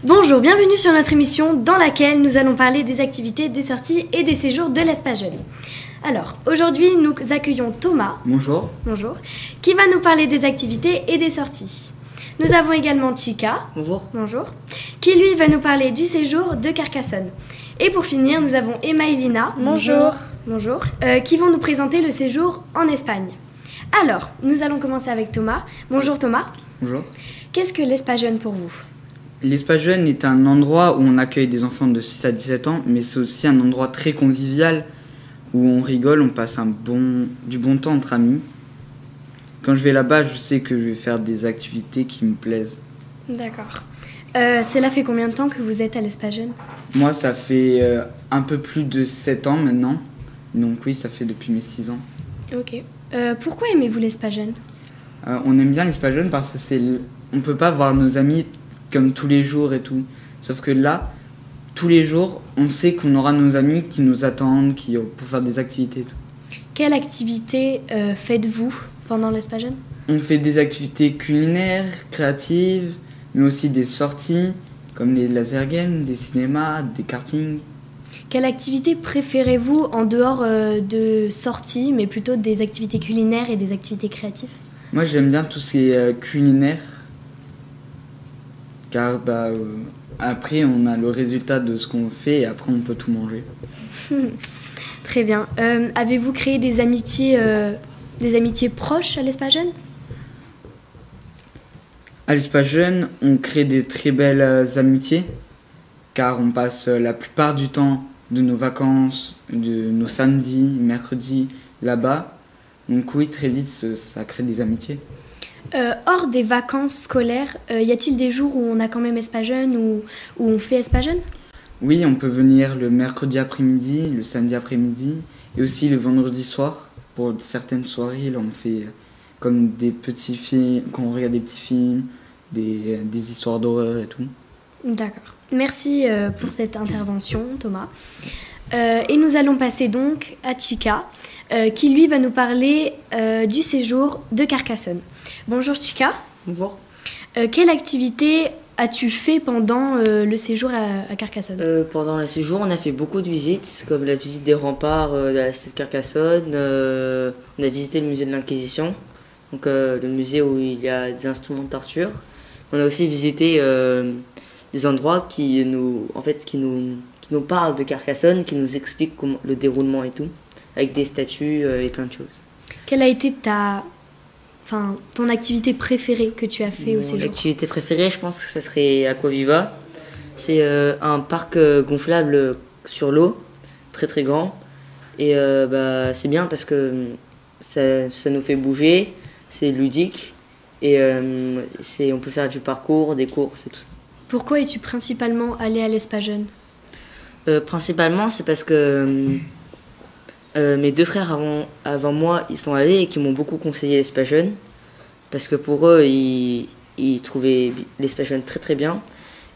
Bonjour, bienvenue sur notre émission dans laquelle nous allons parler des activités, des sorties et des séjours de l'Espace Jeune. Alors, aujourd'hui, nous accueillons Thomas. Bonjour. Bonjour. Qui va nous parler des activités et des sorties. Nous avons également Chica. Bonjour. Bonjour. Qui lui va nous parler du séjour de Carcassonne. Et pour finir, nous avons Emma et Lina. Bonjour. Bonjour. Qui vont nous présenter le séjour en Espagne. Alors, nous allons commencer avec Thomas. Bonjour Thomas. Bonjour. Qu'est-ce que l'Espace Jeune pour vous ? L'Espace Jeune est un endroit où on accueille des enfants de 6 à 17 ans, mais c'est aussi un endroit très convivial où on rigole, on passe du bon temps entre amis. Quand je vais là-bas, je sais que je vais faire des activités qui me plaisent. D'accord. Cela fait combien de temps que vous êtes à l'Espace Jeune ? Moi, ça fait un peu plus de 7 ans maintenant. Donc oui, ça fait depuis mes 6 ans. Ok. Pourquoi aimez-vous l'Espace Jeune ? On aime bien l'Espace Jeune parce que on peut pas voir nos amis comme tous les jours et tout. Sauf que là, tous les jours, on sait qu'on aura nos amis qui nous attendent, pour faire des activités et tout. Quelle activité faites-vous pendant l'Espace Jeune ? On fait des activités culinaires, créatives, mais aussi des sorties, comme des laser games, des cinémas, des kartings. Quelle activité préférez-vous en dehors de sorties, mais plutôt des activités culinaires et des activités créatives ? Moi, j'aime bien tout ce qui est culinaire, car après, on a le résultat de ce qu'on fait et après, on peut tout manger. Très bien. Avez-vous créé des amitiés proches à l'Espace Jeune ? À l'Espace Jeune, on crée des très belles amitiés, car on passe la plupart du temps de nos vacances, de nos samedis, mercredis, là-bas. Donc oui, très vite, ça crée des amitiés. Hors des vacances scolaires, y a-t-il des jours où on a quand même Espace Jeune ou où on fait Espace Jeune ? Oui, on peut venir le mercredi après-midi, le samedi après-midi et aussi le vendredi soir. Pour certaines soirées, là, on fait comme des petits films, quand on regarde des petits films, des histoires d'horreur et tout. D'accord. Merci pour cette intervention, Thomas. Et nous allons passer donc à Chica, qui lui va nous parler du séjour de Carcassonne. Bonjour Chica. Bonjour. Quelle activité as-tu fait pendant le séjour à Carcassonne ? Pendant le séjour, on a fait beaucoup de visites, comme la visite des remparts de la cité de Carcassonne. On a visité le musée de l'Inquisition, donc le musée où il y a des instruments de torture. On a aussi visité des endroits qui nous parlent de Carcassonne, qui nous expliquent le déroulement et tout, avec des statues et plein de choses. Quelle a été ton activité préférée que tu as fait au séjour ? Mon activité préférée, je pense que ça serait Aquaviva. C'est un parc gonflable sur l'eau, très très grand. Et c'est bien parce que ça nous fait bouger, c'est ludique. Et on peut faire du parcours, des courses et tout ça. Pourquoi es-tu principalement allé à l'Espace Jeune ? Principalement, c'est parce que mes deux frères avant moi, ils sont allés et qui m'ont beaucoup conseillé l'Espace Jeune. Parce que pour eux, ils trouvaient l'Espace Jeune très très bien.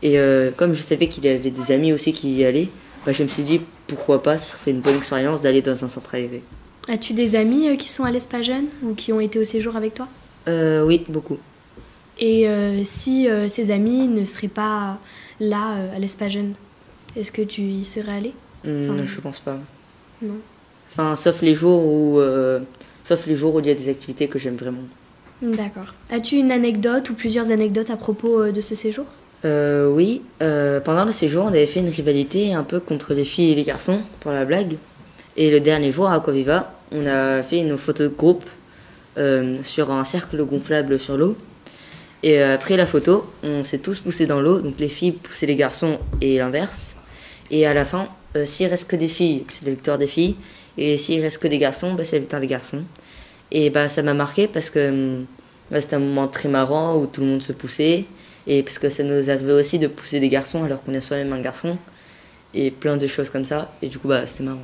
Et comme je savais qu'il y avait des amis aussi qui y allaient, je me suis dit pourquoi pas, ça serait une bonne expérience d'aller dans un centre aéré. As-tu des amis qui sont à l'Espace Jeune ou qui ont été au séjour avec toi ? Oui, beaucoup. Et si ces amis ne seraient pas là à l'Espace Jeune, est-ce que tu y serais allé ? Je pense pas. Non. Sauf les jours où il y a des activités que j'aime vraiment. D'accord. As-tu une anecdote ou plusieurs anecdotes à propos de ce séjour ? Oui. Pendant le séjour, on avait fait une rivalité un peu contre les filles et les garçons, pour la blague. Et le dernier jour, à Aquaviva, on a fait une photo de groupe sur un cercle gonflable sur l'eau. Et après la photo, on s'est tous poussés dans l'eau, donc les filles poussaient les garçons et l'inverse. Et à la fin, s'il reste que des filles, c'est la victoire des filles. Et s'il reste que des garçons, c'est la victoire des garçons. Et ça m'a marqué parce que c'était un moment très marrant où tout le monde se poussait. Et parce que ça nous arrivait aussi de pousser des garçons alors qu'on est soi-même un garçon. Et plein de choses comme ça. Et du coup, c'était marrant.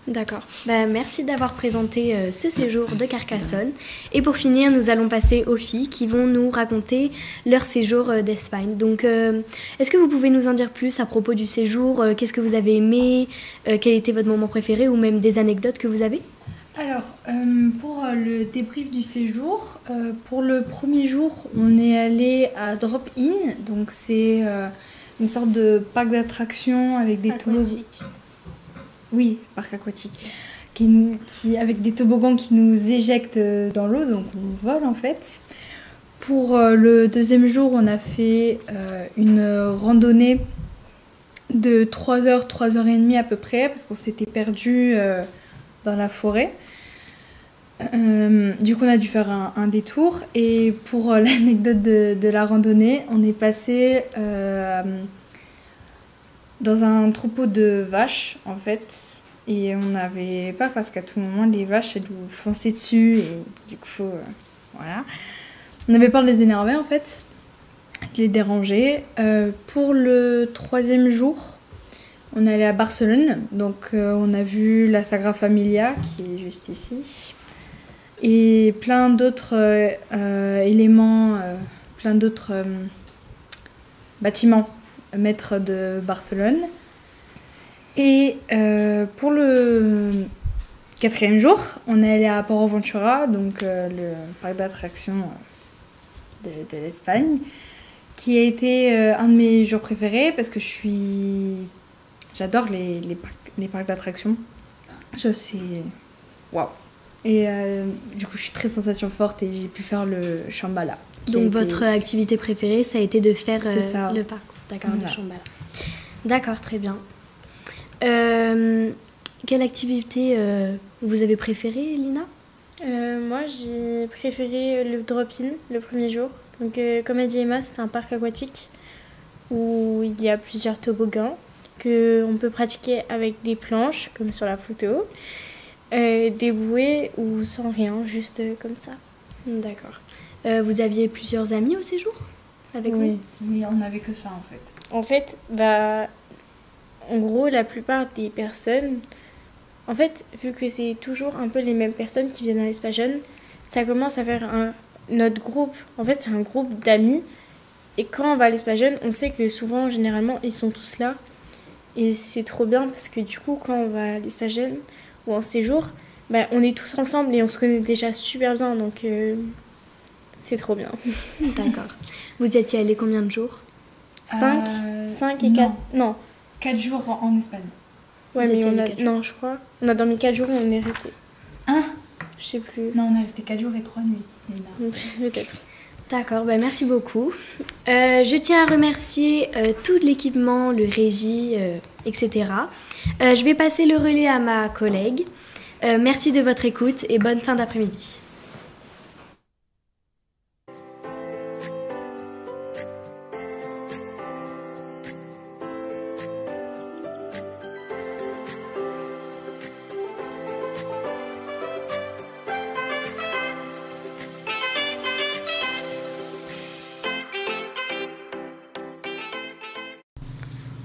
D'accord. Merci d'avoir présenté ce séjour de Carcassonne. Et pour finir, nous allons passer aux filles qui vont nous raconter leur séjour d'Espagne. Donc, est-ce que vous pouvez nous en dire plus à propos du séjour ? Qu'est-ce que vous avez aimé ? Quel était votre moment préféré ou même des anecdotes que vous avez ? Alors, pour le débrief du séjour, pour le premier jour, on est allé à Drop-In, donc c'est une sorte de parc d'attractions avec des toboggans. Aquatique. Oui, parc aquatique. Avec des toboggans qui nous éjectent dans l'eau, donc on vole en fait. Pour le deuxième jour, on a fait une randonnée de 3 heures, 3 heures et demie à peu près, parce qu'on s'était perdu dans la forêt. Du coup, on a dû faire un détour. Et pour l'anecdote de la randonnée, on est passé dans un troupeau de vaches, en fait. Et on n'avait pas, parce qu'à tout moment, les vaches, elles nous fonçaient dessus. Et du coup, voilà. On avait peur de les énerver, en fait, de les déranger. Pour le troisième jour, on est allé à Barcelone. Donc, on a vu la Sagrada Familia, qui est juste ici. Et plein d'autres éléments, plein d'autres bâtiments maîtres de Barcelone. Et pour le quatrième jour, on est allé à Port Aventura, donc le parc d'attractions de l'Espagne, qui a été un de mes jours préférés parce que j'adore les parcs d'attractions. C'est waouh! Et du coup, je suis très sensation forte et j'ai pu faire le Shambhala. Donc votre activité préférée, ça a été de faire le parcours, d'accord, voilà. de Shambhala. D'accord, très bien. Quelle activité vous avez préférée, Lina? Moi, j'ai préféré le drop-in le premier jour. Donc, comme a dit Emma, c'est un parc aquatique où il y a plusieurs toboggans qu'on peut pratiquer avec des planches, comme sur la photo, des bouées ou sans rien, juste comme ça. D'accord. Vous aviez plusieurs amis au séjour avec vous? Oui, on n'avait que ça en fait. En fait, en gros, la plupart des personnes, en fait, vu que c'est toujours un peu les mêmes personnes qui viennent à l'Espace Jeune, ça commence à faire notre groupe. En fait, c'est un groupe d'amis. Et quand on va à l'Espace Jeune, on sait que souvent, généralement, ils sont tous là. Et c'est trop bien parce que du coup, quand on va à l'Espace Jeune ou en séjour, on est tous ensemble et on se connaît déjà super bien. Donc, c'est trop bien. D'accord. Vous étiez allés combien de jours? 5 et 4. Non. 4 jours en Espagne. Ouais, Vous mais étiez allés 4 jours. non, je crois. On a dormi 4 jours et on est resté. Je sais plus. Non, on est resté 4 jours et 3 nuits. Peut-être. D'accord, merci beaucoup. Je tiens à remercier tout l'équipement, le régie, etc. Je vais passer le relais à ma collègue. Merci de votre écoute et bonne fin d'après-midi.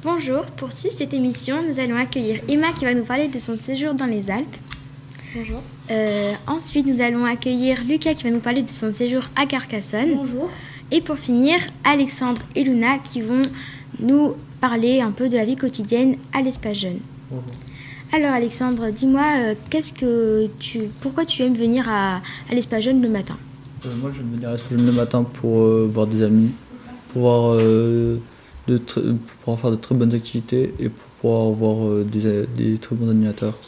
Bonjour, pour suivre cette émission, nous allons accueillir Emma qui va nous parler de son séjour dans les Alpes. Bonjour. Ensuite, nous allons accueillir Lucas qui va nous parler de son séjour à Carcassonne. Bonjour. Et pour finir, Alexandre et Luna qui vont nous parler un peu de la vie quotidienne à l'Espace Jeune. Bonjour. Alors Alexandre, dis-moi, pourquoi tu aimes venir à l'Espace Jeune le matin? Moi, j'aime venir à l'Espace Jeune le matin pour voir des amis, pour pouvoir faire de très bonnes activités et pour pouvoir voir des très bons animateurs.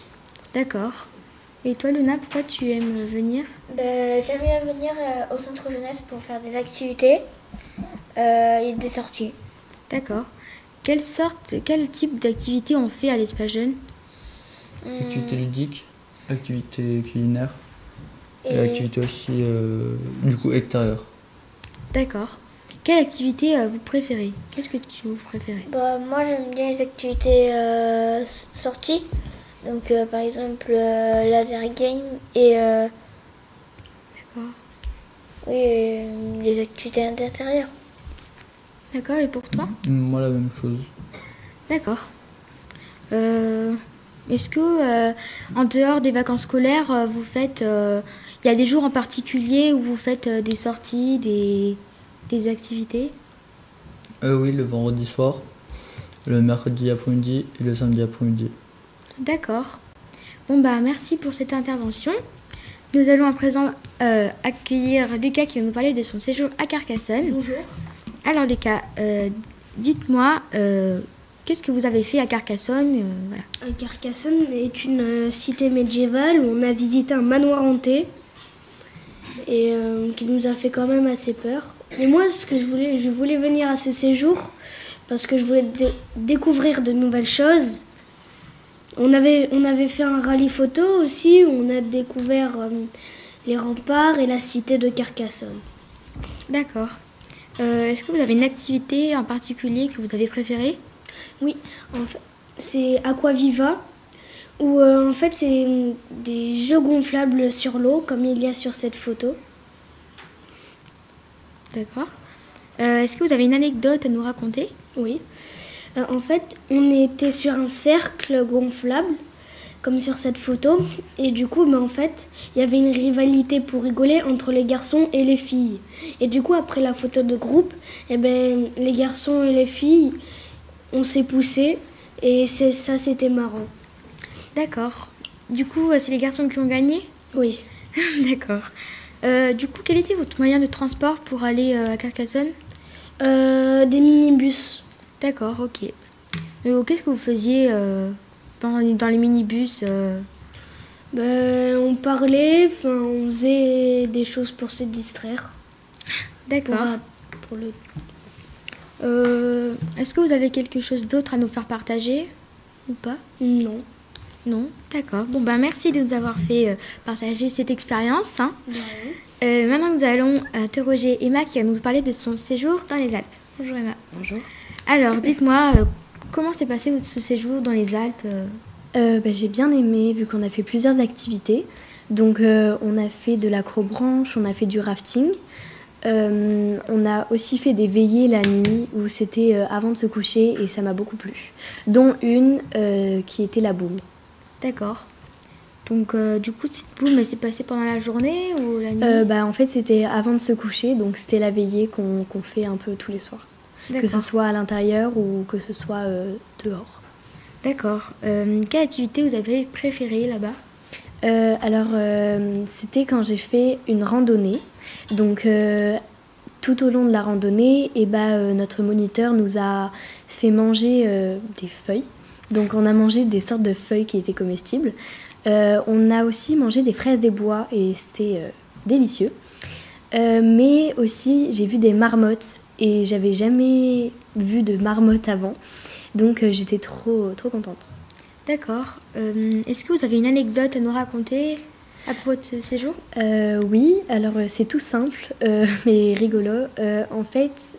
D'accord. Et toi Luna, pourquoi tu aimes venir? J'aime bien venir au centre jeunesse pour faire des activités et des sorties. D'accord. Quel type d'activité on fait à l'Espace Jeune? Activités ludiques, activités culinaires et activités aussi du coup extérieures. D'accord. Quelle activité vous préférez? Qu'est-ce que vous préférez? Moi j'aime bien les activités sorties. Donc par exemple laser game et D'accord. oui, les activités d'intérieur. D'accord, et pour toi? Moi, la même chose. D'accord. Est-ce que en dehors des vacances scolaires, vous faites... Il y a des jours en particulier où vous faites des sorties, des activités? Oui, le vendredi soir, le mercredi après-midi et le samedi après-midi. D'accord. Merci pour cette intervention. Nous allons à présent accueillir Lucas qui va nous parler de son séjour à Carcassonne. Bonjour. Alors Lucas, dites-moi, qu'est-ce que vous avez fait à Carcassonne voilà. Carcassonne est une cité médiévale où on a visité un manoir hanté et qui nous a fait quand même assez peur. Et moi, je voulais venir à ce séjour parce que je voulais découvrir de nouvelles choses. On avait fait un rallye photo aussi où on a découvert les remparts et la cité de Carcassonne. D'accord. Est-ce que vous avez une activité en particulier que vous avez préférée? Oui, en fait, c'est Aquaviva, où en fait c'est des jeux gonflables sur l'eau, comme il y a sur cette photo. D'accord. Est-ce que vous avez une anecdote à nous raconter? Oui. En fait, on était sur un cercle gonflable, comme sur cette photo, et du coup, en fait, il y avait une rivalité pour rigoler entre les garçons et les filles. Et du coup, après la photo de groupe, les garçons et les filles, on s'est poussés, et ça, c'était marrant. D'accord. Du coup, c'est les garçons qui ont gagné? Oui. D'accord. Du coup, quel était votre moyen de transport pour aller à Carcassonne? Des minibus. D'accord, ok. Qu'est-ce que vous faisiez dans les minibus On parlait, on faisait des choses pour se distraire. D'accord. Est-ce que vous avez quelque chose d'autre à nous faire partager ou pas? Non. Non, d'accord. Bon, merci de nous avoir fait partager cette expérience. Hein. Maintenant, nous allons interroger Emma qui va nous parler de son séjour dans les Alpes. Bonjour Emma. Bonjour. Alors, dites-moi, comment s'est passé ce séjour dans les Alpes? J'ai bien aimé, vu qu'on a fait plusieurs activités. Donc, on a fait de l'acrobranche, on a fait du rafting. On a aussi fait des veillées la nuit où c'était avant de se coucher et ça m'a beaucoup plu. Dont une qui était la boum. D'accord. Donc, du coup, cette boum, elle s'est passée pendant la journée ou la nuit? En fait, c'était avant de se coucher, donc c'était la veillée qu'on fait un peu tous les soirs. Que ce soit à l'intérieur ou que ce soit dehors. D'accord. Quelle activité vous avez préférée là-bas? C'était quand j'ai fait une randonnée. Donc, tout au long de la randonnée, notre moniteur nous a fait manger des feuilles. Donc, on a mangé des sortes de feuilles qui étaient comestibles. On a aussi mangé des fraises des bois et c'était délicieux. Mais aussi, j'ai vu des marmottes et j'avais jamais vu de marmottes avant. Donc, j'étais trop contente. D'accord. Est-ce que vous avez une anecdote à nous raconter à propos de ce séjour? Oui, alors c'est tout simple, mais rigolo. En fait,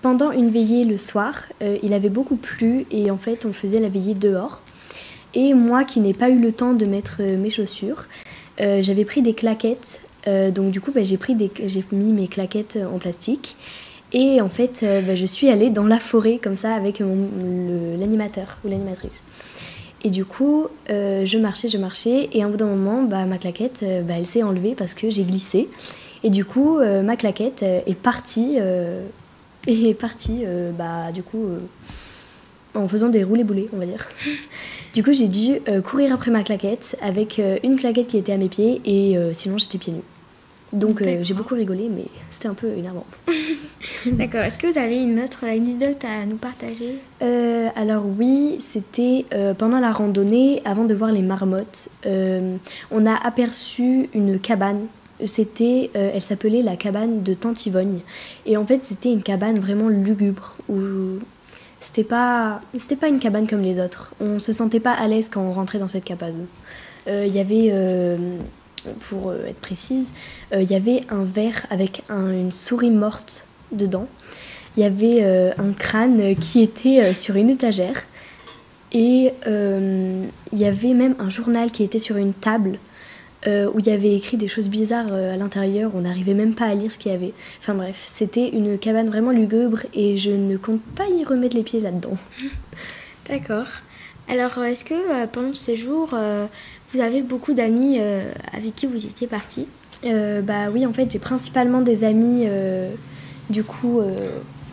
pendant une veillée le soir, il avait beaucoup plu et en fait, on faisait la veillée dehors. Et moi, qui n'ai pas eu le temps de mettre mes chaussures, j'avais pris des claquettes. Donc du coup, j'ai mis mes claquettes en plastique. Et en fait, je suis allée dans la forêt comme ça avec l'animateur ou l'animatrice. Et du coup, je marchais et à un bout d'un moment, ma claquette, elle s'est enlevée parce que j'ai glissé. Et du coup, ma claquette est partie, en faisant des roulés-boulés, on va dire. Du coup, j'ai dû courir après ma claquette avec une claquette qui était à mes pieds et sinon j'étais pieds nus. Donc j'ai beaucoup rigolé, mais c'était un peu énervant. D'accord. Est-ce que vous avez une autre anecdote à nous partager? Alors oui, c'était pendant la randonnée, avant de voir les marmottes, on a aperçu une cabane. Elle s'appelait la cabane de Tante Yvogne. Et en fait, c'était une cabane vraiment lugubre, où c'était pas une cabane comme les autres. On se sentait pas à l'aise quand on rentrait dans cette cabane. Il y avait... pour être précise, il y avait un verre avec une souris morte dedans. Il y avait un crâne qui était sur une étagère. Et il y avait même un journal qui était sur une table où il y avait écrit des choses bizarres à l'intérieur. On n'arrivait même pas à lire ce qu'il y avait. Enfin bref, c'était une cabane vraiment lugubre et je ne compte pas y remettre les pieds là-dedans. D'accord. Alors, est-ce que pendant ce séjour, vous avez beaucoup d'amis avec qui vous étiez partis? Oui, en fait, j'ai principalement des amis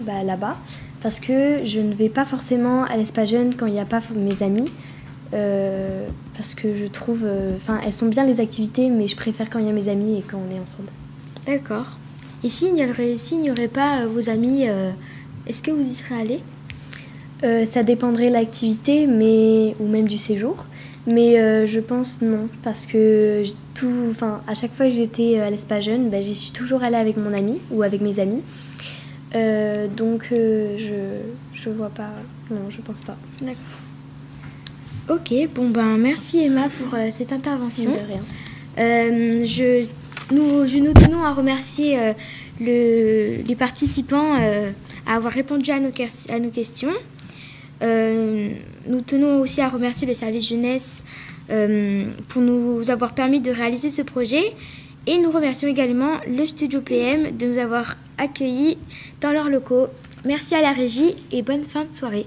là-bas. Parce que je ne vais pas forcément à l'Espajeune quand il n'y a pas mes amis. Parce que je trouve... elles sont bien les activités, mais je préfère quand il y a mes amis et quand on est ensemble. D'accord. Et s'il n'y aurait pas vos amis Est-ce que vous y serez allé? Ça dépendrait de l'activité ou même du séjour. Mais je pense non, parce que à chaque fois que j'étais à l'Espace Jeune, j'y suis toujours allée avec mon ami ou avec mes amis. Donc je vois pas, non, je pense pas. D'accord. Ok, bon merci Emma pour cette intervention. De rien. Nous tenons à remercier les participants à avoir répondu à nos questions. Nous tenons aussi à remercier le service jeunesse pour nous avoir permis de réaliser ce projet. Et nous remercions également le Studio PM de nous avoir accueillis dans leurs locaux. Merci à la régie et bonne fin de soirée.